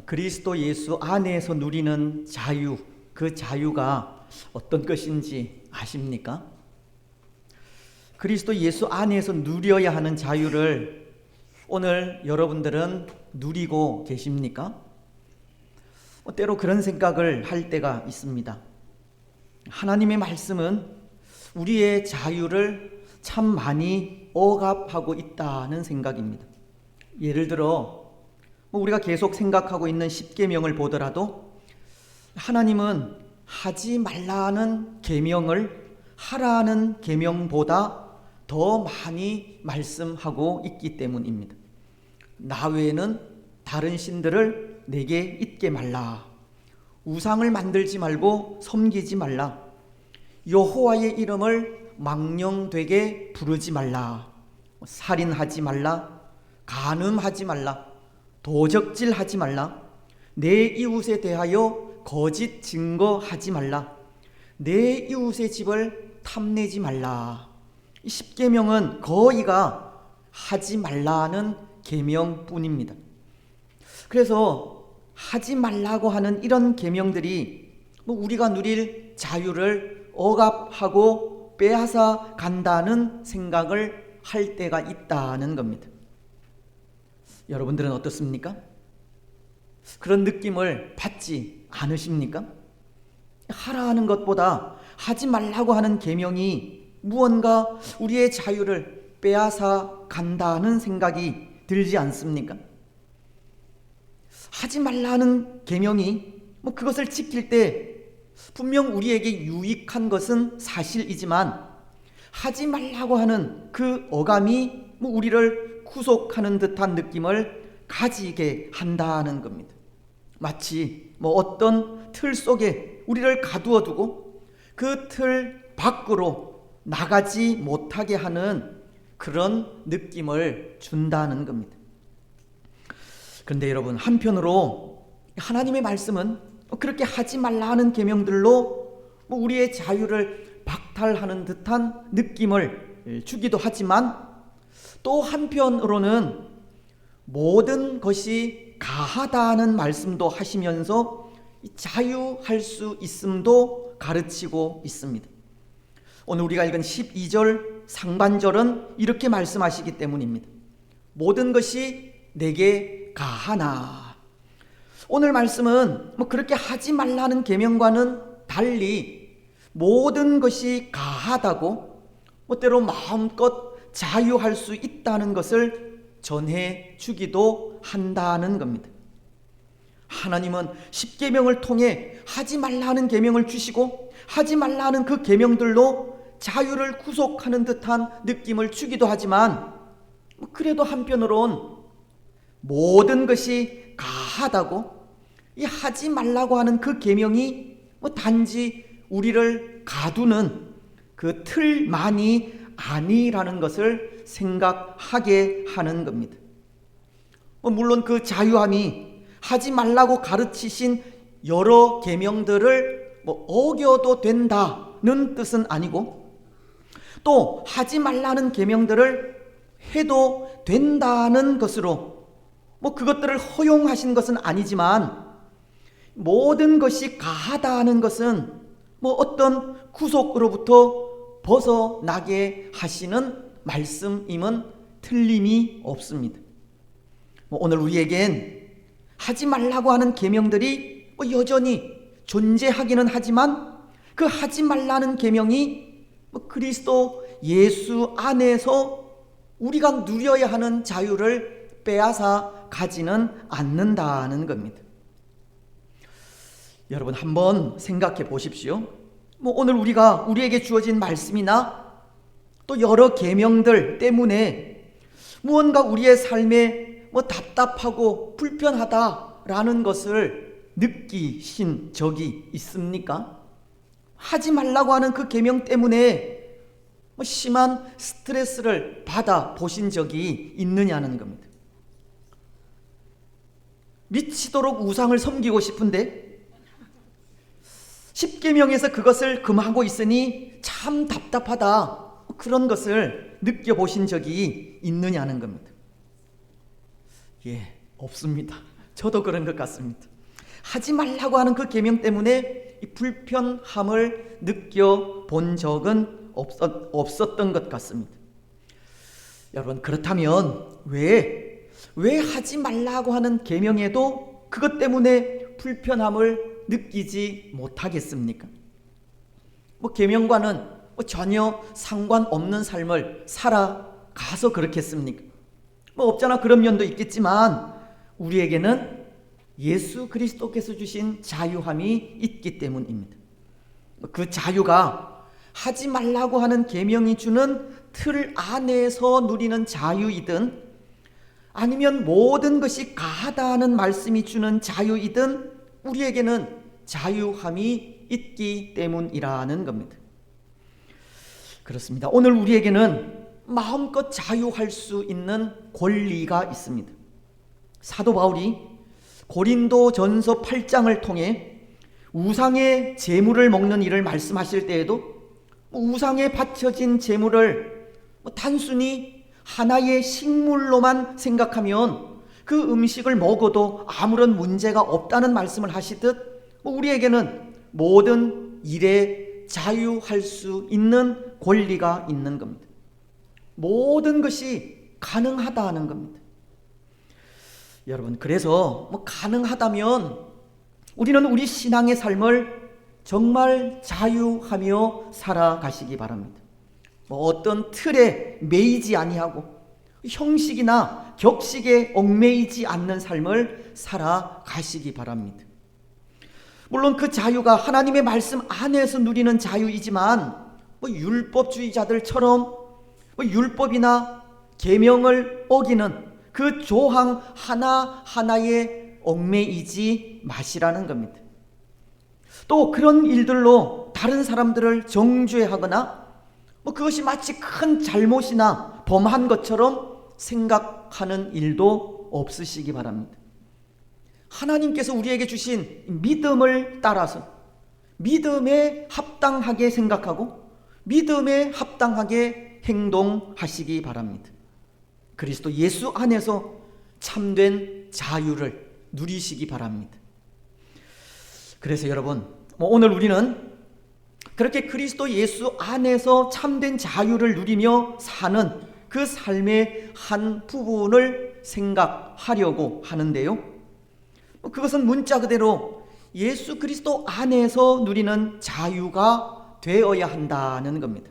그리스도 예수 안에서 누리는 자유, 그 자유가 어떤 것인지 아십니까? 그리스도 예수 안에서 누려야 하는 자유를 오늘 여러분들은 누리고 계십니까? 때로 그런 생각을 할 때가 있습니다. 하나님의 말씀은 우리의 자유를 참 많이 억압하고 있다는 생각입니다. 예를 들어 우리가 계속 생각하고 있는 십계명을 보더라도 하나님은 하지 말라는 계명을 하라는 계명보다 더 많이 말씀하고 있기 때문입니다. 나 외에는 다른 신들을 내게 잊게 말라. 우상을 만들지 말고 섬기지 말라. 여호와의 이름을 망령되게 부르지 말라. 살인하지 말라. 간음하지 말라. 도적질하지 말라. 내 이웃에 대하여 거짓 증거하지 말라. 내 이웃의 집을 탐내지 말라. 이 십계명은 거의가 하지 말라는 계명뿐입니다. 그래서 하지 말라고 하는 이런 계명들이 우리가 누릴 자유를 억압하고 빼앗아 간다는 생각을 할 때가 있다는 겁니다. 여러분들은 어떻습니까? 그런 느낌을 받지 않으십니까? 하라는 것보다 하지 말라고 하는 계명이 무언가 우리의 자유를 빼앗아 간다는 생각이 들지 않습니까? 하지 말라는 계명이 그것을 지킬 때 분명 우리에게 유익한 것은 사실이지만 하지 말라고 하는 그 어감이 우리를 구속하는 듯한 느낌을 가지게 한다는 겁니다. 마치 어떤 틀 속에 우리를 가두어 두고 그 틀 밖으로 나가지 못하게 하는 그런 느낌을 준다는 겁니다. 그런데 여러분, 한편으로 하나님의 말씀은 그렇게 하지 말라 하는 계명들로 우리의 자유를 박탈하는 듯한 느낌을 주기도 하지만 또 한편으로는 모든 것이 가하다는 말씀도 하시면서 자유할 수 있음도 가르치고 있습니다. 오늘 우리가 읽은 12절 상반절은 이렇게 말씀하시기 때문입니다. 모든 것이 내게 가하나. 오늘 말씀은 그렇게 하지 말라는 계명과는 달리 모든 것이 가하다고 때로 마음껏 자유할 수 있다는 것을 전해 주기도 한다는 겁니다. 하나님은 십계명을 통해 하지 말라는 계명을 주시고 하지 말라는 그 계명들로 자유를 구속하는 듯한 느낌을 주기도 하지만 그래도 한편으론 모든 것이 가하다고 이 하지 말라고 하는 그 계명이 단지 우리를 가두는 그 틀만이 아니라는 것을 생각하게 하는 겁니다. 물론 그 자유함이 하지 말라고 가르치신 여러 계명들을 어겨도 된다는 뜻은 아니고 또 하지 말라는 계명들을 해도 된다는 것으로 그것들을 허용하신 것은 아니지만 모든 것이 가하다는 것은 어떤 구속으로부터 벗어나게 하시는 말씀임은 틀림이 없습니다. 오늘 우리에겐 하지 말라고 하는 계명들이 여전히 존재하기는 하지만 그 하지 말라는 계명이 그리스도 예수 안에서 우리가 누려야 하는 자유를 빼앗아 가지는 않는다는 겁니다. 여러분 한번 생각해 보십시오. 오늘 우리에게 주어진 말씀이나 또 여러 계명들 때문에 무언가 우리의 삶에 답답하고 불편하다라는 것을 느끼신 적이 있습니까? 하지 말라고 하는 그 계명 때문에 심한 스트레스를 받아 보신 적이 있느냐는 겁니다. 미치도록 우상을 섬기고 싶은데 십계명에서 그것을 금하고 있으니 참 답답하다, 그런 것을 느껴보신 적이 있느냐는 겁니다. 없습니다. 저도 그런 것 같습니다. 하지 말라고 하는 그 계명 때문에 이 불편함을 느껴본 적은 없었던 것 같습니다. 여러분, 그렇다면 왜 하지 말라고 하는 계명에도 그것 때문에 불편함을 느끼지 못하겠습니까? 계명과는 전혀 상관없는 삶을 살아가서 그렇겠습니까? 없잖아, 그런 면도 있겠지만 우리에게는 예수 그리스도께서 주신 자유함이 있기 때문입니다. 그 자유가 하지 말라고 하는 계명이 주는 틀 안에서 누리는 자유이든 아니면 모든 것이 가하다 하는 말씀이 주는 자유이든 우리에게는 자유함이 있기 때문이라는 겁니다. 그렇습니다. 오늘 우리에게는 마음껏 자유할 수 있는 권리가 있습니다. 사도 바울이 고린도전서 8장을 통해 우상의 제물을 먹는 일을 말씀하실 때에도 우상에 바쳐진 제물을 단순히 하나의 식물로만 생각하면 그 음식을 먹어도 아무런 문제가 없다는 말씀을 하시듯 우리에게는 모든 일에 자유할 수 있는 권리가 있는 겁니다. 모든 것이 가능하다는 겁니다. 여러분, 그래서 가능하다면 우리는 우리 신앙의 삶을 정말 자유하며 살아가시기 바랍니다. 어떤 틀에 매이지 아니하고 형식이나 격식에 얽매이지 않는 삶을 살아가시기 바랍니다. 물론 그 자유가 하나님의 말씀 안에서 누리는 자유이지만 율법주의자들처럼 율법이나 계명을 어기는 그 조항 하나하나에 얽매이지 마시라는 겁니다. 또 그런 일들로 다른 사람들을 정죄하거나 그것이 마치 큰 잘못이나 범한 것처럼 생각하는 일도 없으시기 바랍니다. 하나님께서 우리에게 주신 믿음을 따라서 믿음에 합당하게 생각하고 믿음에 합당하게 행동하시기 바랍니다. 그리스도 예수 안에서 참된 자유를 누리시기 바랍니다. 그래서 여러분, 오늘 우리는 그렇게 그리스도 예수 안에서 참된 자유를 누리며 사는 그 삶의 한 부분을 생각하려고 하는데요. 그것은 문자 그대로 예수 그리스도 안에서 누리는 자유가 되어야 한다는 겁니다.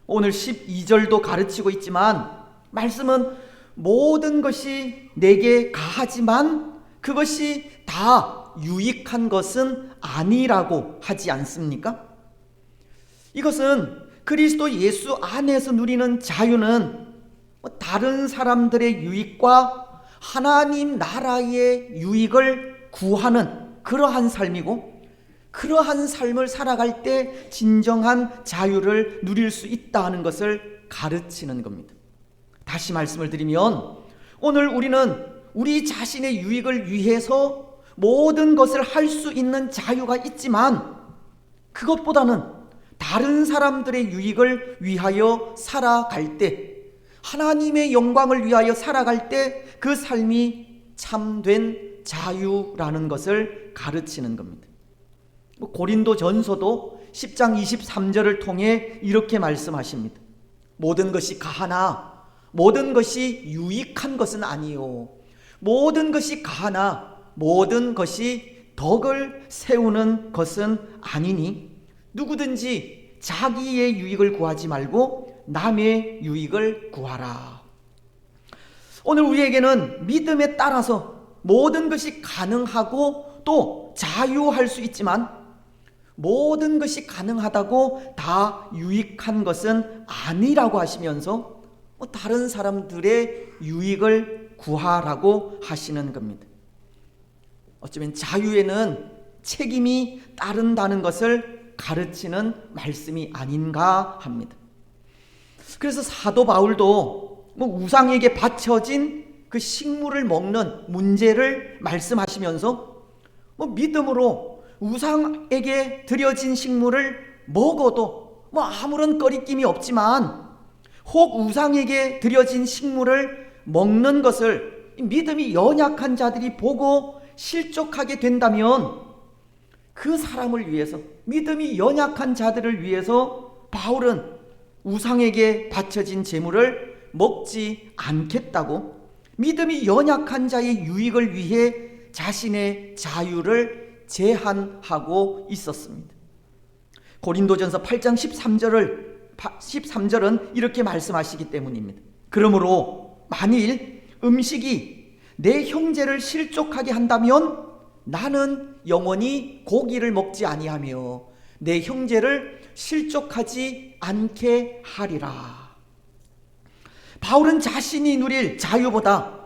오늘 12절도 가르치고 있지만 말씀은 모든 것이 내게 가하지만 그것이 다 유익한 것은 아니라고 하지 않습니까? 이것은 그리스도 예수 안에서 누리는 자유는 다른 사람들의 유익과 하나님 나라의 유익을 구하는 그러한 삶이고 그러한 삶을 살아갈 때 진정한 자유를 누릴 수 있다는 것을 가르치는 겁니다. 다시 말씀을 드리면 오늘 우리는 우리 자신의 유익을 위해서 모든 것을 할 수 있는 자유가 있지만 그것보다는 다른 사람들의 유익을 위하여 살아갈 때 하나님의 영광을 위하여 살아갈 때 그 삶이 참된 자유라는 것을 가르치는 겁니다. 고린도전서도 10장 23절을 통해 이렇게 말씀하십니다. 모든 것이 가하나 모든 것이 유익한 것은 아니요 모든 것이 가하나 모든 것이 덕을 세우는 것은 아니니 누구든지 자기의 유익을 구하지 말고 남의 유익을 구하라. 오늘 우리에게는 믿음에 따라서 모든 것이 가능하고 또 자유할 수 있지만 모든 것이 가능하다고 다 유익한 것은 아니라고 하시면서 다른 사람들의 유익을 구하라고 하시는 겁니다. 어쩌면 자유에는 책임이 따른다는 것을 가르치는 말씀이 아닌가 합니다. 그래서 사도 바울도 우상에게 바쳐진 그 식물을 먹는 문제를 말씀하시면서 믿음으로 우상에게 드려진 식물을 먹어도 아무런 꺼리낌이 없지만 혹 우상에게 드려진 식물을 먹는 것을 믿음이 연약한 자들이 보고 실족하게 된다면 그 사람을 위해서, 믿음이 연약한 자들을 위해서 바울은 우상에게 바쳐진 제물을 먹지 않겠다고 믿음이 연약한 자의 유익을 위해 자신의 자유를 제한하고 있었습니다. 고린도전서 8장 13절은 이렇게 말씀하시기 때문입니다. 그러므로 만일 음식이 내 형제를 실족하게 한다면 나는 영원히 고기를 먹지 아니하며 내 형제를 실족하지 않게 하리라. 바울은 자신이 누릴 자유보다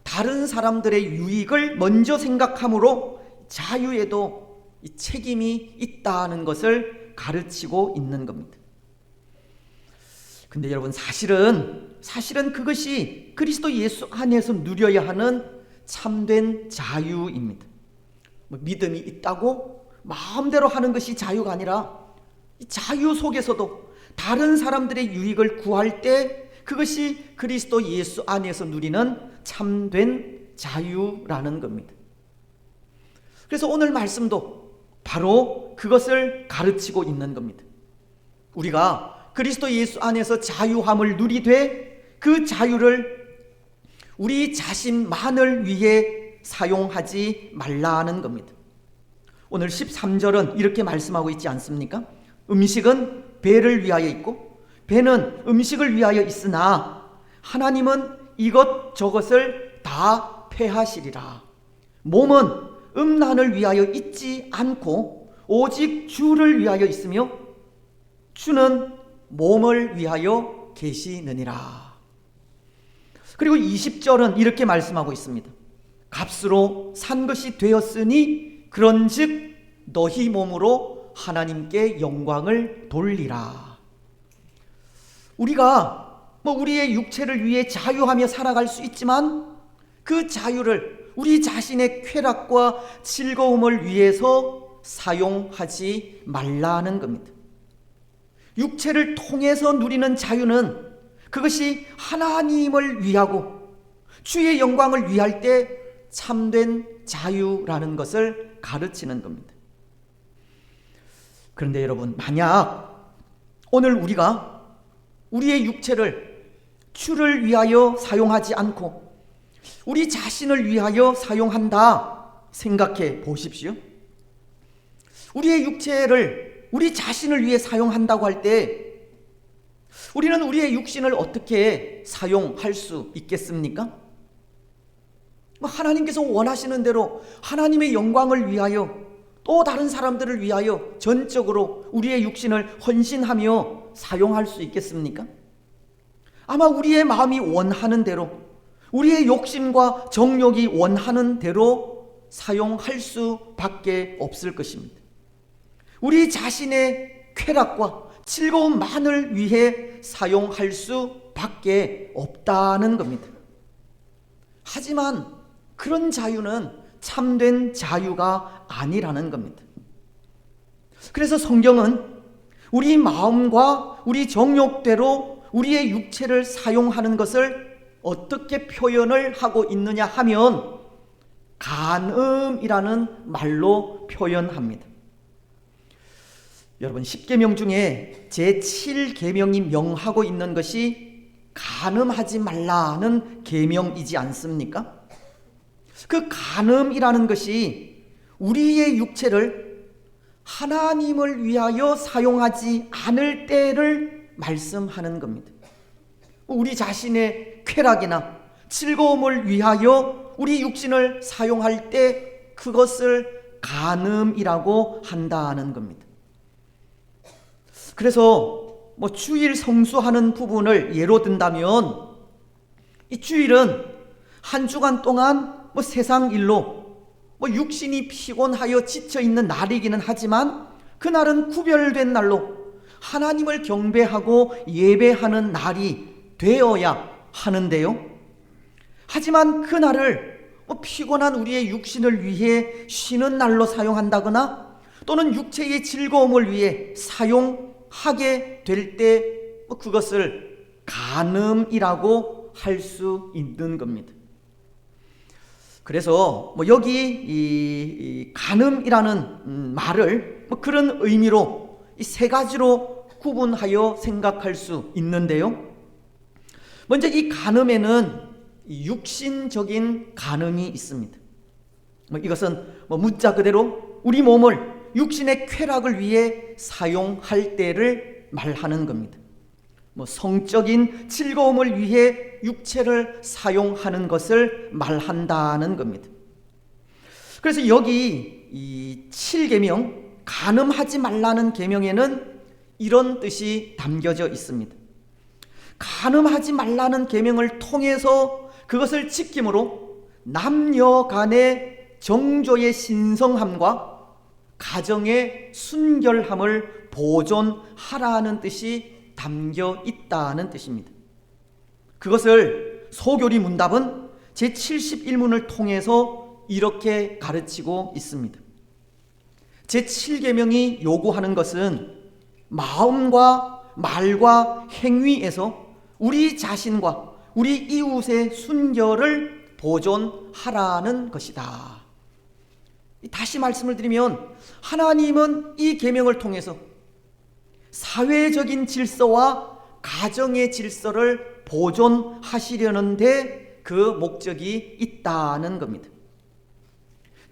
다른 사람들의 유익을 먼저 생각하므로 자유에도 책임이 있다는 것을 가르치고 있는 겁니다. 근데 여러분, 사실은 그것이 그리스도 예수 안에서 누려야 하는 참된 자유입니다. 믿음이 있다고 마음대로 하는 것이 자유가 아니라 자유 속에서도 다른 사람들의 유익을 구할 때 그것이 그리스도 예수 안에서 누리는 참된 자유라는 겁니다. 그래서 오늘 말씀도 바로 그것을 가르치고 있는 겁니다. 우리가 그리스도 예수 안에서 자유함을 누리되 그 자유를 우리 자신만을 위해 사용하지 말라는 겁니다. 오늘 13절은 이렇게 말씀하고 있지 않습니까? 음식은 배를 위하여 있고 배는 음식을 위하여 있으나 하나님은 이것 저것을 다 폐하시리라. 몸은 음란을 위하여 있지 않고 오직 주를 위하여 있으며 주는 몸을 위하여 계시느니라. 그리고 20절은 이렇게 말씀하고 있습니다. 값으로 산 것이 되었으니 그런즉 너희 몸으로 하나님께 영광을 돌리라. 우리가 우리의 육체를 위해 자유하며 살아갈 수 있지만 그 자유를 우리 자신의 쾌락과 즐거움을 위해서 사용하지 말라는 겁니다. 육체를 통해서 누리는 자유는 그것이 하나님을 위하고 주의 영광을 위할 때 참된 자유라는 것을 가르치는 겁니다. 그런데 여러분, 만약 오늘 우리가 우리의 육체를 주를 위하여 사용하지 않고 우리 자신을 위하여 사용한다 생각해 보십시오. 우리의 육체를 우리 자신을 위해 사용한다고 할 때 우리는 우리의 육신을 어떻게 사용할 수 있겠습니까? 하나님께서 원하시는 대로 하나님의 영광을 위하여 또 다른 사람들을 위하여 전적으로 우리의 육신을 헌신하며 사용할 수 있겠습니까? 아마 우리의 마음이 원하는 대로, 우리의 욕심과 정욕이 원하는 대로 사용할 수밖에 없을 것입니다. 우리 자신의 쾌락과 즐거움만을 위해 사용할 수밖에 없다는 겁니다. 하지만 그런 자유는 참된 자유가 아니라는 겁니다. 그래서 성경은 우리 마음과 우리 정욕대로 우리의 육체를 사용하는 것을 어떻게 표현을 하고 있느냐 하면 간음이라는 말로 표현합니다. 여러분, 10계명 중에 제7계명이 명하고 있는 것이 간음하지 말라는 계명이지 않습니까? 그 간음이라는 것이 우리의 육체를 하나님을 위하여 사용하지 않을 때를 말씀하는 겁니다. 우리 자신의 쾌락이나 즐거움을 위하여 우리 육신을 사용할 때 그것을 간음이라고 한다는 겁니다. 그래서 주일 성수하는 부분을 예로 든다면 이 주일은 한 주간 동안 세상 일로 육신이 피곤하여 지쳐있는 날이기는 하지만 그날은 구별된 날로 하나님을 경배하고 예배하는 날이 되어야 하는데요. 하지만 그날을 피곤한 우리의 육신을 위해 쉬는 날로 사용한다거나 또는 육체의 즐거움을 위해 사용하게 될 때 그것을 간음이라고 할 수 있는 겁니다. 그래서 여기 이 간음이라는 말을 그런 의미로 이 세 가지로 구분하여 생각할 수 있는데요. 먼저 이 간음에는 육신적인 간음이 있습니다. 이것은 문자 그대로 우리 몸을 육신의 쾌락을 위해 사용할 때를 말하는 겁니다. 성적인 즐거움을 위해 육체를 사용하는 것을 말한다는 겁니다. 그래서 여기 이 7계명, 간음하지 말라는 계명에는 이런 뜻이 담겨져 있습니다. 간음하지 말라는 계명을 통해서 그것을 지킴으로 남녀 간의 정조의 신성함과 가정의 순결함을 보존하라는 뜻이 담겨 있다는 뜻입니다. 그것을 소교리 문답은 제71문을 통해서 이렇게 가르치고 있습니다. 제7계명이 요구하는 것은 마음과 말과 행위에서 우리 자신과 우리 이웃의 순결을 보존하라는 것이다. 다시 말씀을 드리면 하나님은 이 계명을 통해서 사회적인 질서와 가정의 질서를 보존하시려는데 그 목적이 있다는 겁니다.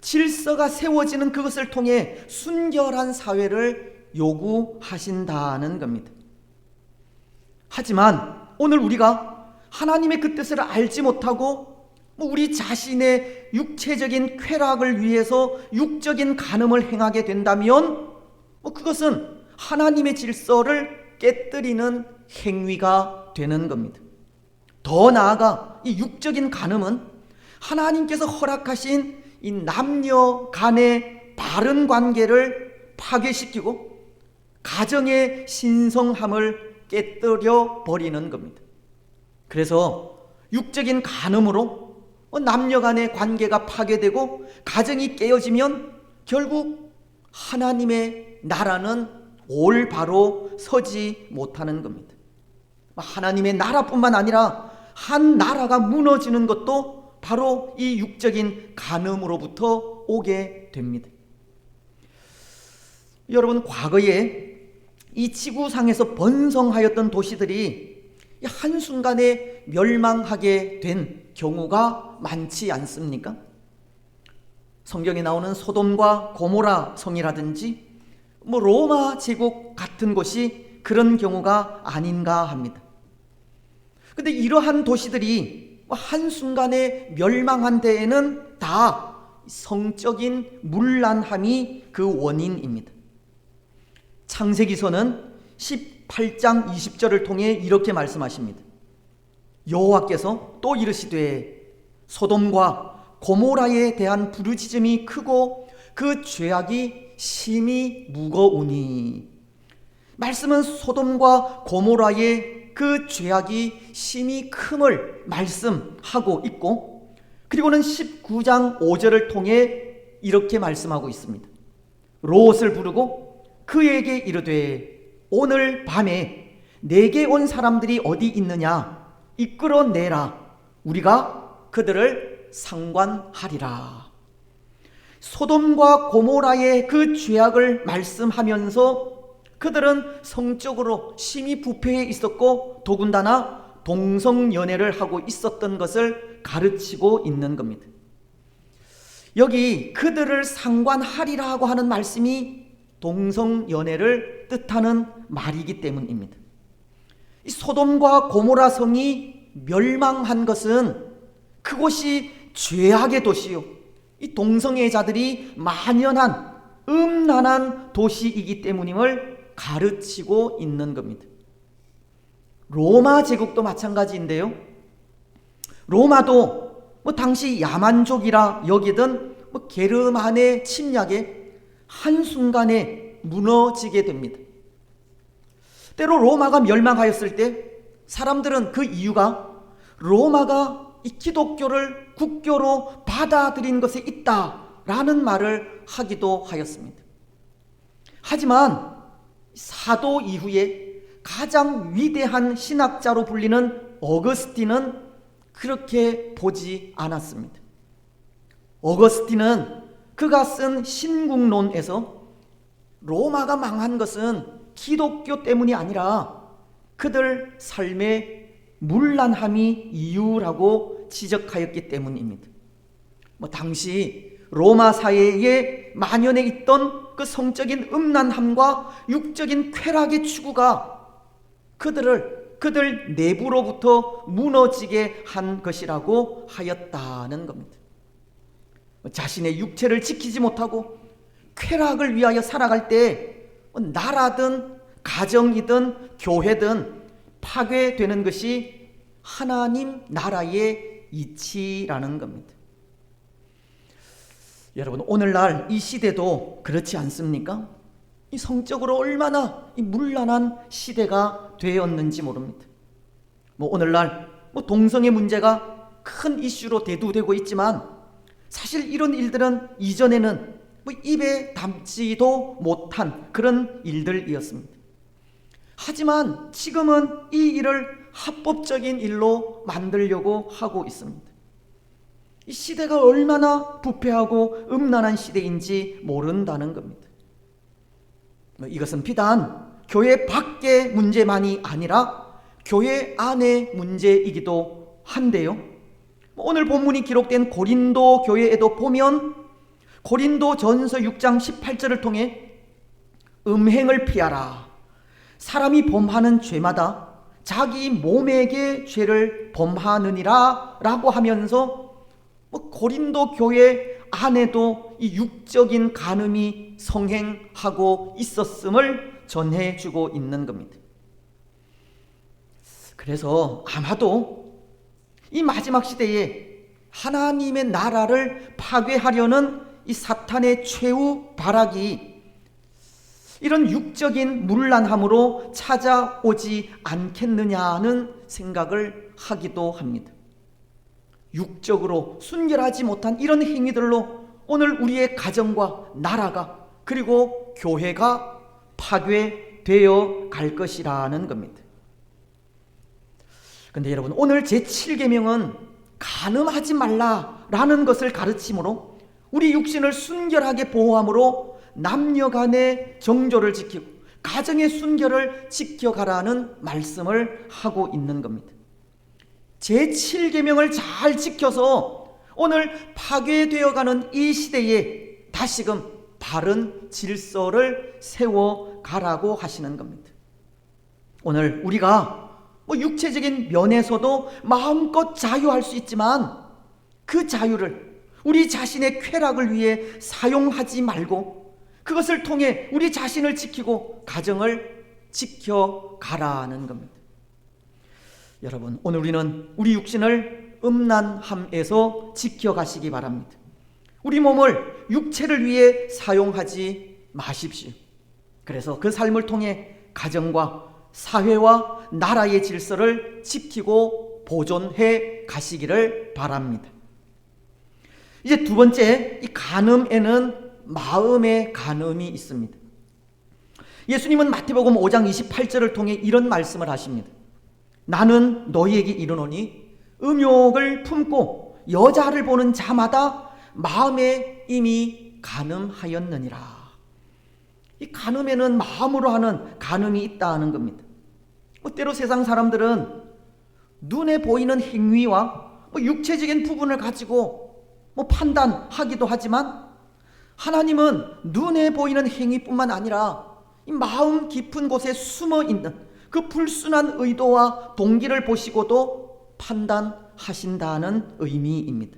질서가 세워지는 그것을 통해 순결한 사회를 요구하신다는 겁니다. 하지만 오늘 우리가 하나님의 그 뜻을 알지 못하고 우리 자신의 육체적인 쾌락을 위해서 육적인 간음을 행하게 된다면 그것은 하나님의 질서를 깨뜨리는 행위가 되는 겁니다. 더 나아가 이 육적인 간음은 하나님께서 허락하신 이 남녀 간의 바른 관계를 파괴시키고 가정의 신성함을 깨뜨려 버리는 겁니다. 그래서 육적인 간음으로 남녀 간의 관계가 파괴되고 가정이 깨어지면 결국 하나님의 나라는 올바로 서지 못하는 겁니다. 하나님의 나라뿐만 아니라 한 나라가 무너지는 것도 바로 이 육적인 간음으로부터 오게 됩니다. 여러분, 과거에 이 지구상에서 번성하였던 도시들이 한순간에 멸망하게 된 경우가 많지 않습니까? 성경에 나오는 소돔과 고모라 성이라든지 로마 제국 같은 곳이 그런 경우가 아닌가 합니다. 근데 이러한 도시들이 한순간에 멸망한 데에는 다 성적인 문란함이 그 원인입니다. 창세기서는 18장 20절을 통해 이렇게 말씀하십니다. 여호와께서 또 이르시되 소돔과 고모라에 대한 부르짖음이 크고 그 죄악이 심히 무거우니. 말씀은 소돔과 고모라의 그 죄악이 심히 큼을 말씀하고 있고, 그리고는 19장 5절을 통해 이렇게 말씀하고 있습니다. 롯을 부르고 그에게 이르되 오늘 밤에 내게 온 사람들이 어디 있느냐 이끌어내라, 우리가 그들을 상관하리라. 소돔과 고모라의 그 죄악을 말씀하면서 그들은 성적으로 심히 부패해 있었고 더군다나 동성연애를 하고 있었던 것을 가르치고 있는 겁니다. 여기 그들을 상관하리라고 하는 말씀이 동성연애를 뜻하는 말이기 때문입니다. 이 소돔과 고모라 성이 멸망한 것은 그곳이 죄악의 도시요, 이 동성애자들이 만연한 음란한 도시이기 때문임을 가르치고 있는 겁니다. 로마 제국도 마찬가지인데요. 로마도 당시 야만족이라 여기던 게르만의 침략에 한순간에 무너지게 됩니다. 때로 로마가 멸망하였을 때 사람들은 그 이유가 로마가 이 기독교를 국교로 받아들인 것에 있다라는 말을 하기도 하였습니다. 하지만 사도 이후에 가장 위대한 신학자로 불리는 어거스틴은 그렇게 보지 않았습니다. 어거스틴은 그가 쓴 신국론에서 로마가 망한 것은 기독교 때문이 아니라 그들 삶의 문란함이 이유라고 지적하였기 때문입니다. 당시 로마 사회에 만연해 있던 그 성적인 음란함과 육적인 쾌락의 추구가 그들 내부로부터 무너지게 한 것이라고 하였다는 겁니다. 자신의 육체를 지키지 못하고 쾌락을 위하여 살아갈 때 나라든 가정이든 교회든 파괴되는 것이 하나님 나라의 이치라는 겁니다. 여러분, 오늘날 이 시대도 그렇지 않습니까? 이 성적으로 얼마나 이 문란한 시대가 되었는지 모릅니다. 오늘날 동성애 문제가 큰 이슈로 대두되고 있지만 사실 이런 일들은 이전에는 입에 담지도 못한 그런 일들이었습니다. 하지만 지금은 이 일을 합법적인 일로 만들려고 하고 있습니다. 이 시대가 얼마나 부패하고 음란한 시대인지 모른다는 겁니다. 이것은 비단 교회 밖의 문제만이 아니라 교회 안의 문제이기도 한데요. 오늘 본문이 기록된 고린도 교회에도 보면 고린도 전서 6장 18절을 통해 음행을 피하라. 사람이 범하는 죄마다 자기 몸에게 죄를 범하느니라 라고 하면서 고린도 교회 안에도 이 육적인 간음이 성행하고 있었음을 전해주고 있는 겁니다. 그래서 아마도 이 마지막 시대에 하나님의 나라를 파괴하려는 이 사탄의 최후 발악이 이런 육적인 문란함으로 찾아오지 않겠느냐는 생각을 하기도 합니다. 육적으로 순결하지 못한 이런 행위들로 오늘 우리의 가정과 나라가 그리고 교회가 파괴되어 갈 것이라는 겁니다. 그런데 여러분, 오늘 제7계명은 간음하지 말라라는 것을 가르침으로 우리 육신을 순결하게 보호함으로 남녀 간의 정조를 지키고 가정의 순결을 지켜가라는 말씀을 하고 있는 겁니다. 제7계명을 잘 지켜서 오늘 파괴되어가는 이 시대에 다시금 바른 질서를 세워가라고 하시는 겁니다. 오늘 우리가 육체적인 면에서도 마음껏 자유할 수 있지만 그 자유를 우리 자신의 쾌락을 위해 사용하지 말고 그것을 통해 우리 자신을 지키고 가정을 지켜가라는 겁니다. 여러분, 오늘 우리는 우리 육신을 음란함에서 지켜가시기 바랍니다. 우리 몸을 육체를 위해 사용하지 마십시오. 그래서 그 삶을 통해 가정과 사회와 나라의 질서를 지키고 보존해 가시기를 바랍니다. 이제 두 번째, 이 간음에는 마음의 간음이 있습니다. 예수님은 마태복음 5장 28절을 통해 이런 말씀을 하십니다. 나는 너희에게 이르노니 음욕을 품고 여자를 보는 자마다 마음에 이미 간음하였느니라. 이 간음에는 마음으로 하는 간음이 있다는 겁니다. 때로 세상 사람들은 눈에 보이는 행위와 육체적인 부분을 가지고 판단하기도 하지만 하나님은 눈에 보이는 행위뿐만 아니라 이 마음 깊은 곳에 숨어 있는 그 불순한 의도와 동기를 보시고도 판단하신다는 의미입니다.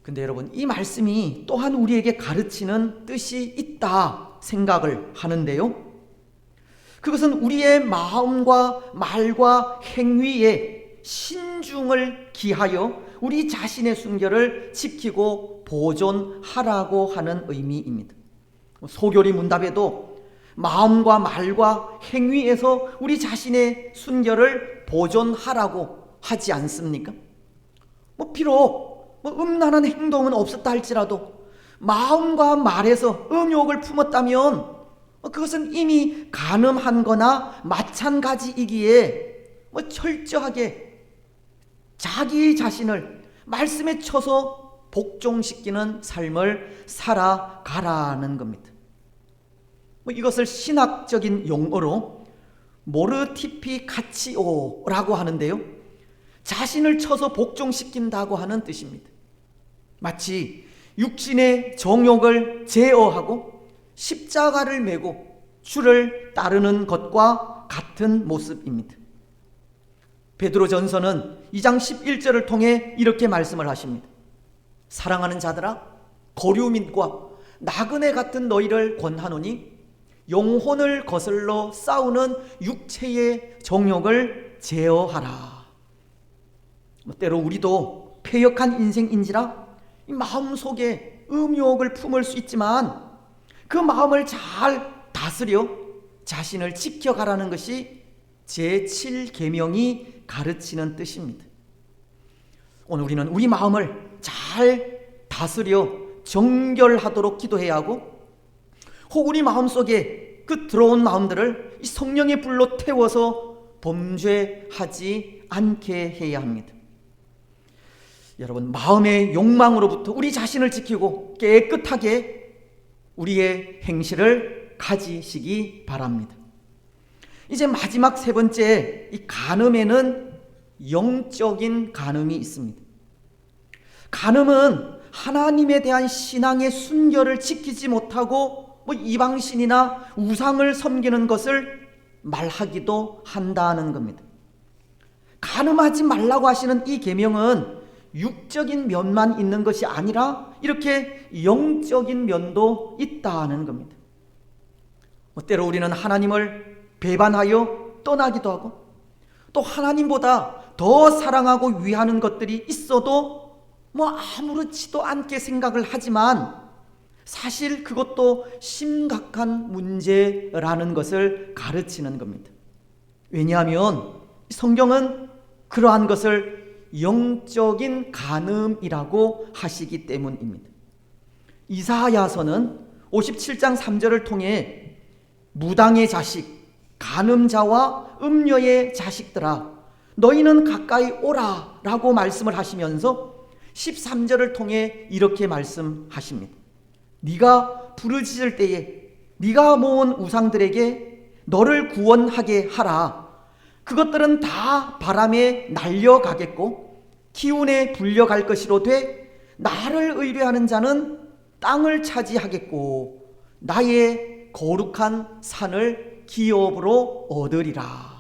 근데 여러분, 이 말씀이 또한 우리에게 가르치는 뜻이 있다 생각을 하는데요. 그것은 우리의 마음과 말과 행위에 신중을 기하여 우리 자신의 순결을 지키고 보존하라고 하는 의미입니다. 소교리 문답에도 마음과 말과 행위에서 우리 자신의 순결을 보존하라고 하지 않습니까? 비록 음란한 행동은 없었다 할지라도 마음과 말에서 음욕을 품었다면 그것은 이미 간음한 거나 마찬가지이기에 철저하게 자기 자신을 말씀에 쳐서 복종시키는 삶을 살아가라는 겁니다. 이것을 신학적인 용어로 모르티피카치오라고 하는데요, 자신을 쳐서 복종시킨다고 하는 뜻입니다. 마치 육신의 정욕을 제어하고 십자가를 메고 주를 따르는 것과 같은 모습입니다. 베드로전서는 2장 11절을 통해 이렇게 말씀을 하십니다. 사랑하는 자들아, 거류민과 나그네 같은 너희를 권하노니 영혼을 거슬러 싸우는 육체의 정욕을 제어하라. 때로 우리도 패역한 인생인지라 이 마음속에 음욕을 품을 수 있지만 그 마음을 잘 다스려 자신을 지켜가라는 것이 제7계명이 가르치는 뜻입니다. 오늘 우리는 우리 마음을 잘 다스려 정결하도록 기도해야 하고, 혹 우리 마음속에 그 들어온 마음들을 성령의 불로 태워서 범죄하지 않게 해야 합니다. 여러분, 마음의 욕망으로부터 우리 자신을 지키고 깨끗하게 우리의 행실을 가지시기 바랍니다. 이제 마지막 세 번째, 이 간음에는 영적인 간음이 있습니다. 간음은 하나님에 대한 신앙의 순결을 지키지 못하고 이방신이나 우상을 섬기는 것을 말하기도 한다는 겁니다. 간음하지 말라고 하시는 이 계명은 육적인 면만 있는 것이 아니라 이렇게 영적인 면도 있다는 겁니다. 때로 우리는 하나님을 배반하여 떠나기도 하고, 또 하나님보다 더 사랑하고 위하는 것들이 있어도 아무렇지도 않게 생각을 하지만 사실 그것도 심각한 문제라는 것을 가르치는 겁니다. 왜냐하면 성경은 그러한 것을 영적인 간음이라고 하시기 때문입니다. 이사야서는 57장 3절을 통해 무당의 자식, 간음자와 음녀의 자식들아, 너희는 가까이 오라 라고 말씀을 하시면서 13절을 통해 이렇게 말씀하십니다. 네가 부르짖을 때에 네가 모은 우상들에게 너를 구원하게 하라. 그것들은 다 바람에 날려가겠고 기운에 불려갈 것이로되 나를 의뢰하는 자는 땅을 차지하겠고 나의 거룩한 산을 기업으로 얻으리라.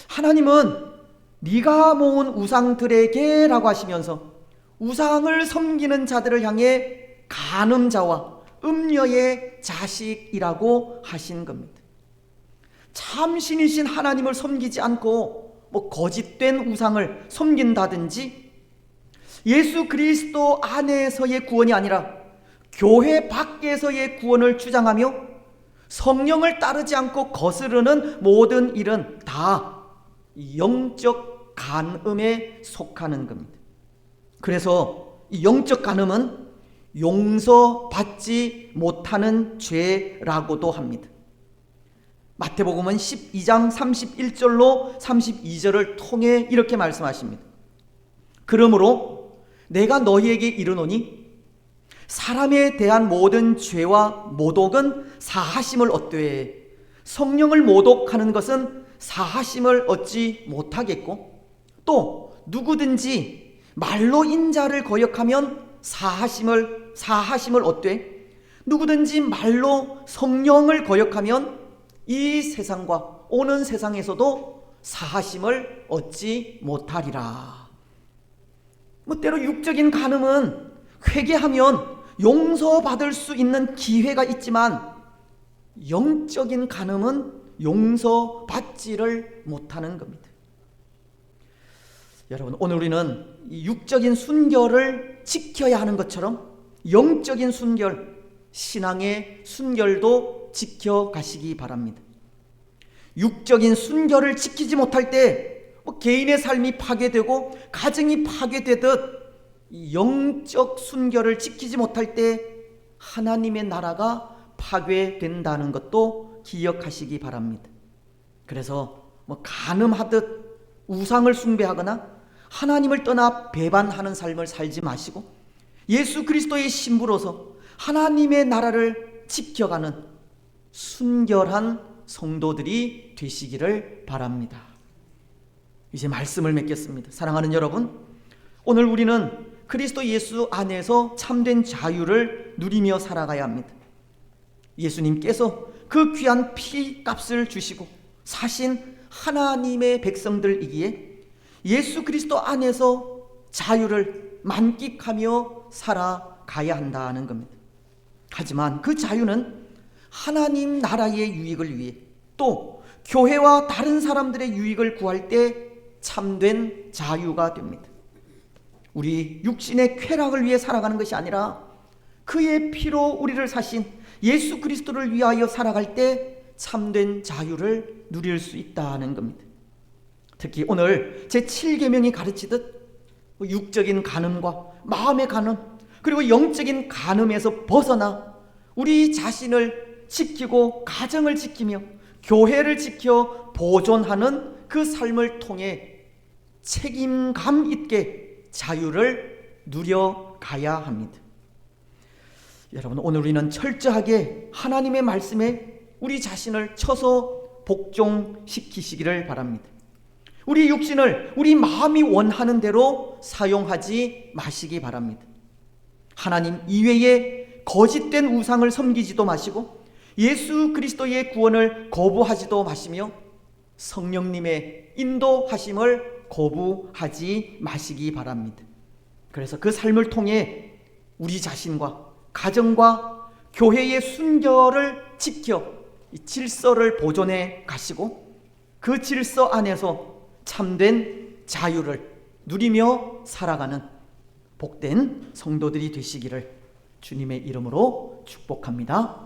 하나님은 네가 모은 우상들에게 라고 하시면서 우상을 섬기는 자들을 향해 간음자와 음녀의 자식이라고 하신 겁니다. 참신이신 하나님을 섬기지 않고 거짓된 우상을 섬긴다든지, 예수 그리스도 안에서의 구원이 아니라 교회 밖에서의 구원을 주장하며 성령을 따르지 않고 거스르는 모든 일은 다 영적 간음에 속하는 겁니다. 그래서 이 영적 간음은 용서받지 못하는 죄라고도 합니다. 마태복음은 12장 31절로 32절을 통해 이렇게 말씀하십니다. 그러므로 내가 너희에게 이르노니 사람에 대한 모든 죄와 모독은 사하심을 얻되 성령을 모독하는 것은 사하심을 얻지 못하겠고, 또 누구든지 말로 인자를 거역하면 사하심을 얻되 누구든지 말로 성령을 거역하면 이 세상과 오는 세상에서도 사하심을 얻지 못하리라. 때로 육적인 간음은 회개하면 용서받을 수 있는 기회가 있지만 영적인 간음은 용서받지를 못하는 겁니다. 여러분, 오늘 우리는 육적인 순결을 지켜야 하는 것처럼 영적인 순결, 신앙의 순결도 지켜가시기 바랍니다. 육적인 순결을 지키지 못할 때 개인의 삶이 파괴되고 가정이 파괴되듯 영적 순결을 지키지 못할 때 하나님의 나라가 파괴된다는 것도 기억하시기 바랍니다. 그래서 간음하듯 우상을 숭배하거나 하나님을 떠나 배반하는 삶을 살지 마시고 예수 그리스도의 신부로서 하나님의 나라를 지켜가는 순결한 성도들이 되시기를 바랍니다. 이제 말씀을 맺겠습니다. 사랑하는 여러분, 오늘 우리는 그리스도 예수 안에서 참된 자유를 누리며 살아가야 합니다. 예수님께서 그 귀한 피값을 주시고 사신 하나님의 백성들이기에 예수 그리스도 안에서 자유를 만끽하며 살아가야 한다는 겁니다. 하지만 그 자유는 하나님 나라의 유익을 위해 또 교회와 다른 사람들의 유익을 구할 때 참된 자유가 됩니다. 우리 육신의 쾌락을 위해 살아가는 것이 아니라 그의 피로 우리를 사신 예수 그리스도를 위하여 살아갈 때 참된 자유를 누릴 수 있다는 겁니다. 특히 오늘 제7계명이 가르치듯 육적인 간음과 마음의 간음, 그리고 영적인 간음에서 벗어나 우리 자신을 지키고 가정을 지키며 교회를 지켜 보존하는 그 삶을 통해 책임감 있게 자유를 누려가야 합니다. 여러분, 오늘 우리는 철저하게 하나님의 말씀에 우리 자신을 쳐서 복종시키시기를 바랍니다. 우리 육신을 우리 마음이 원하는 대로 사용하지 마시기 바랍니다. 하나님 이외에 거짓된 우상을 섬기지도 마시고 예수 그리스도의 구원을 거부하지도 마시며 성령님의 인도하심을 거부하지 마시기 바랍니다. 그래서 그 삶을 통해 우리 자신과 가정과 교회의 순결을 지켜 이 질서를 보존해 가시고 그 질서 안에서 참된 자유를 누리며 살아가는 복된 성도들이 되시기를 주님의 이름으로 축복합니다.